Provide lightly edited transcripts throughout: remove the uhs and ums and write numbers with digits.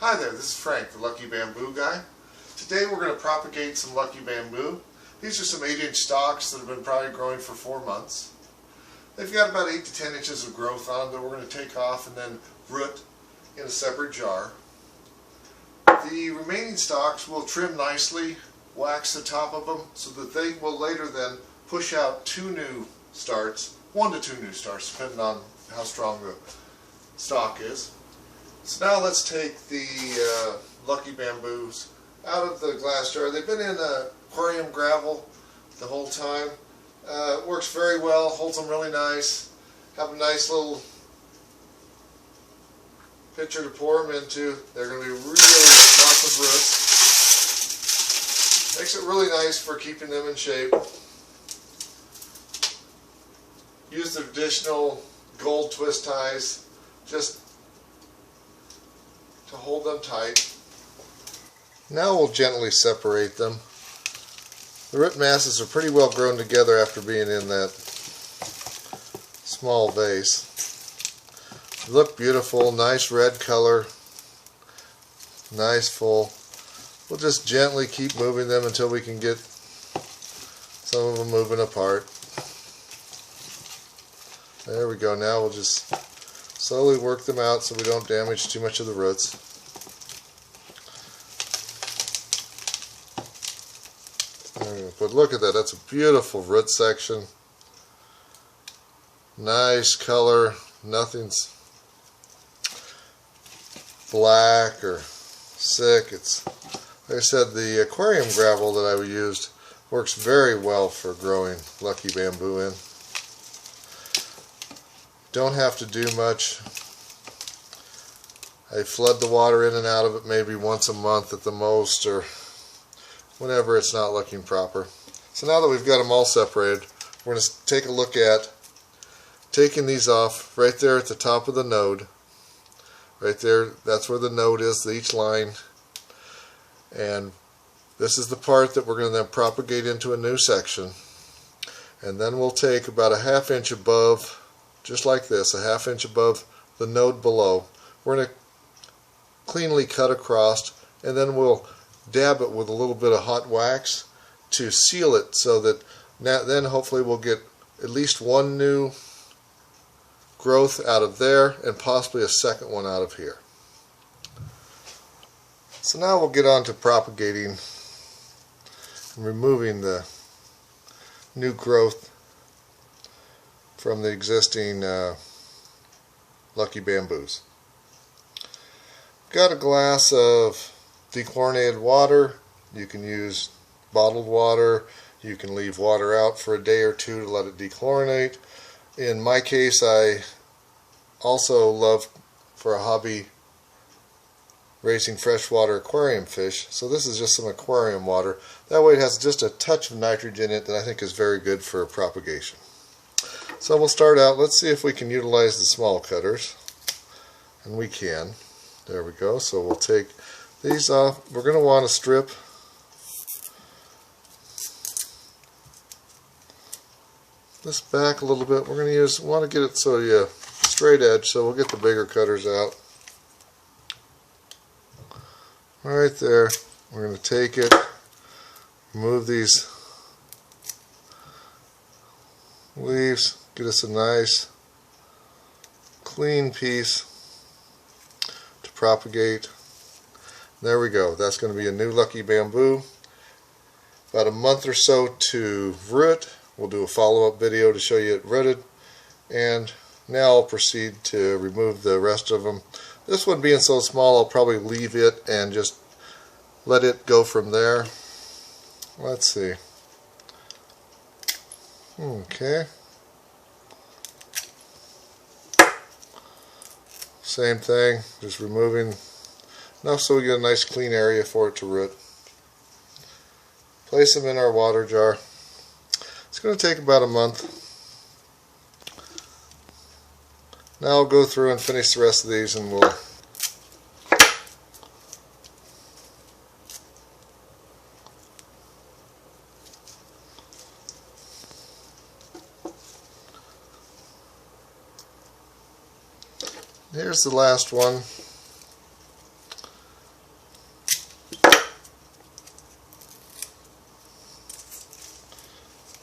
Hi there, this is Frank, the Lucky Bamboo guy. Today we're going to propagate some Lucky Bamboo. These are some 8-inch stalks that have been probably growing for 4 months. They've got about 8 to 10 inches of growth on them that we're going to take off and then root in a separate jar. The remaining stalks we'll trim nicely, wax the top of them so that they will later then push out 2 new starts, 1 to 2 new starts depending on how strong the stalk is. So now let's take the Lucky Bamboos out of the glass jar. They've been in Aquarium Gravel the whole time. It works very well, holds them really nice. Have a nice little pitcher to pour them into. They're going to be really lots of roots. Makes it really nice for keeping them in shape. Use the traditional gold twist ties just to hold them tight. Now we'll gently separate them. The root masses are pretty well grown together after being in that small vase. They look beautiful, nice red color, nice full. We'll just gently keep moving them until we can get some of them moving apart. There we go. Now we'll just slowly work them out so we don't damage too much of the roots. But look at that, that's a beautiful root section. Nice color, nothing's black or sick. It's, like I said, the Aquarium Gravel that I used works very well for growing Lucky Bamboo in. Don't have to do much. I flood the water in and out of it maybe once a month at the most, or whenever it's not looking proper. So now that we've got them all separated, we're going to take a look at taking these off right there at the top of the node. Right there, that's where the node is, each line. And this is the part that we're going to then propagate into a new section. And then we'll take about a 1/2 inch above, just like this, a 1/2 inch above the node below. We're going to cleanly cut across, and then we'll dab it with a little bit of hot wax to seal it so that then hopefully we'll get at least 1 new growth out of there and possibly a second one out of here. So now we'll get on to propagating and removing the new growth from the existing Lucky Bamboos. Got a glass of dechlorinated water. You can use bottled water. You can leave water out for a day or two to let it dechlorinate. In my case, I also love, for a hobby, raising freshwater aquarium fish. So this is just some aquarium water. That way it has just a touch of nitrogen in it that I think is very good for propagation. So we'll start out. Let's see if we can utilize the small cutters. And we can. There we go. So we'll take these off. We're going to want to strip this back a little bit. We're going to want to get it so you straight edge, so we'll get the bigger cutters out. Right there. We're going to take it, remove these leaves, get us a nice clean piece to propagate. There we go. That's going to be a new Lucky Bamboo. About a month or so to root. We'll do a follow-up video to show you it rooted. And now I'll proceed to remove the rest of them. This one being so small, I'll probably leave it and just let it go from there. Let's see. Okay. Same thing, just removing enough so we get a nice clean area for it to root. Place them in our water jar. It's going to take about a month. Now I'll go through and finish the rest of these, and we'll here's the last one.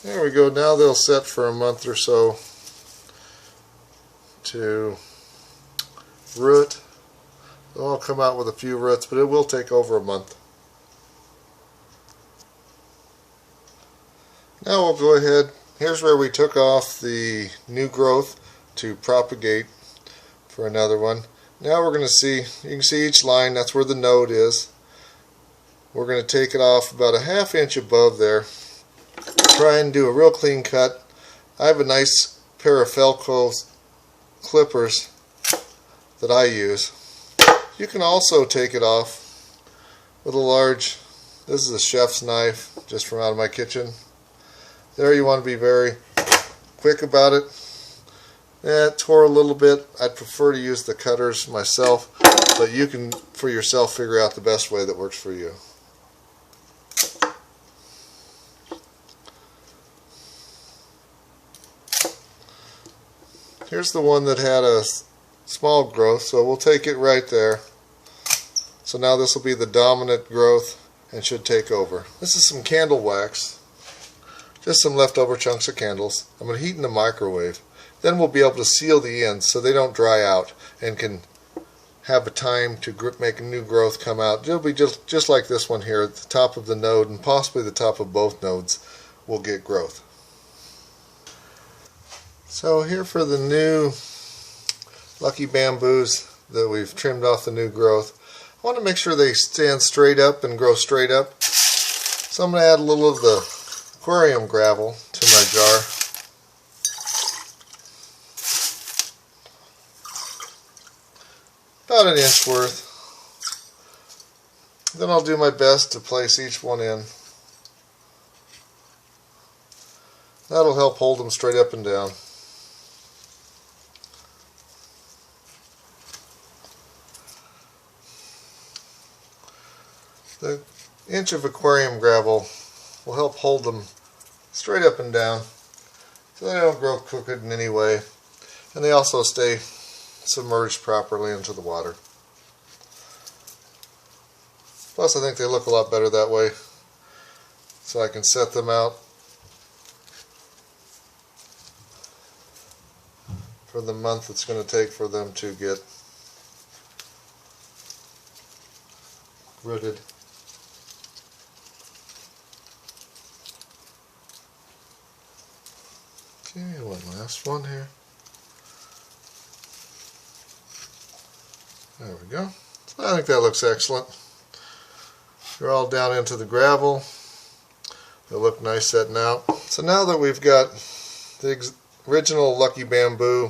There we go. Now they'll set for a month or so to root. They'll all come out with a few roots, but it will take over a month. Now we'll go ahead. Here's where we took off the new growth to propagate for another one. Now we're going to see, you can see each line, that's where the node is. We're going to take it off about a ½ inch above there. Try and do a real clean cut. I have a nice pair of Felco clippers that I use. You can also take it off with a large, this is a chef's knife just from out of my kitchen. There you want to be very quick about it. Yeah, it tore a little bit. I'd prefer to use the cutters myself, but you can for yourself figure out the best way that works for you. Here's the one that had a small growth, so we'll take it right there. So now this will be the dominant growth and should take over. This is some candle wax, just some leftover chunks of candles. I'm going to heat in the microwave. Then we'll be able to seal the ends so they don't dry out and can have a time to make a new growth come out. It'll be just like this one here at the top of the node, and possibly the top of both nodes will get growth. So here for the new Lucky Bamboos that we've trimmed off the new growth. I want to make sure they stand straight up and grow straight up. So I'm going to add a little of the Aquarium Gravel to my jar. About an inch worth. Then I'll do my best to place each one in. That'll help hold them straight up and down. The inch of Aquarium Gravel will help hold them straight up and down so they don't grow crooked in any way, and they also stay submerged properly into the water. Plus I think they look a lot better that way, so I can set them out for the month it's going to take for them to get rooted. Okay, one last one here. There we go. So I think that looks excellent. They're all down into the gravel. They look nice setting out. So now that we've got the original Lucky Bamboo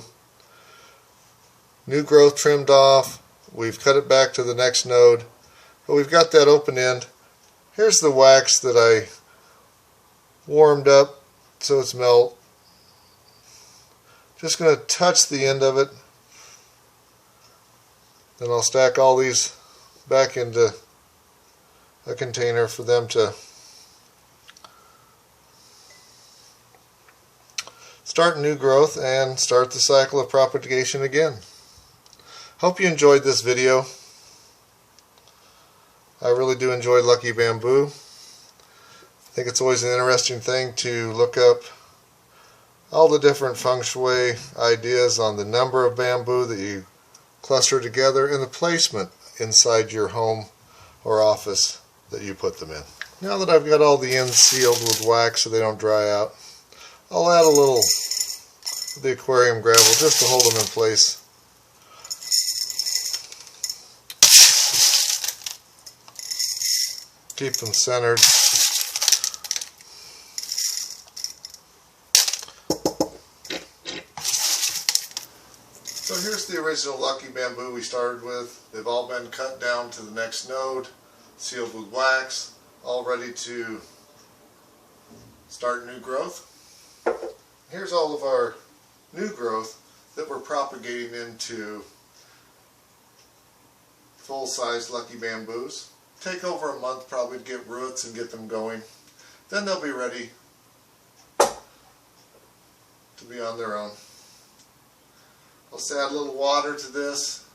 new growth trimmed off, we've cut it back to the next node, but we've got that open end. Here's the wax that I warmed up so it's melt. Just going to touch the end of it. Then I'll stack all these back into a container for them to start new growth and start the cycle of propagation again. Hope you enjoyed this video. I really do enjoy Lucky Bamboo. I think it's always an interesting thing to look up all the different feng shui ideas on the number of bamboo that you cluster together and the placement inside your home or office that you put them in. Now that I've got all the ends sealed with wax so they don't dry out, I'll add a little of the Aquarium Gravel just to hold them in place. Keep them centered. So here's the original Lucky Bamboo we started with. They've all been cut down to the next node, sealed with wax, all ready to start new growth. Here's all of our new growth that we're propagating into full-size Lucky Bamboos. Take over a month probably to get roots and get them going. Then they'll be ready to be on their own. I'll just add a little water to this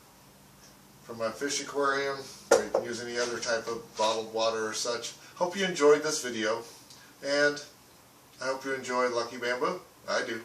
from my fish aquarium, or you can use any other type of bottled water or such. Hope you enjoyed this video, and I hope you enjoyed Lucky Bamboo. I do.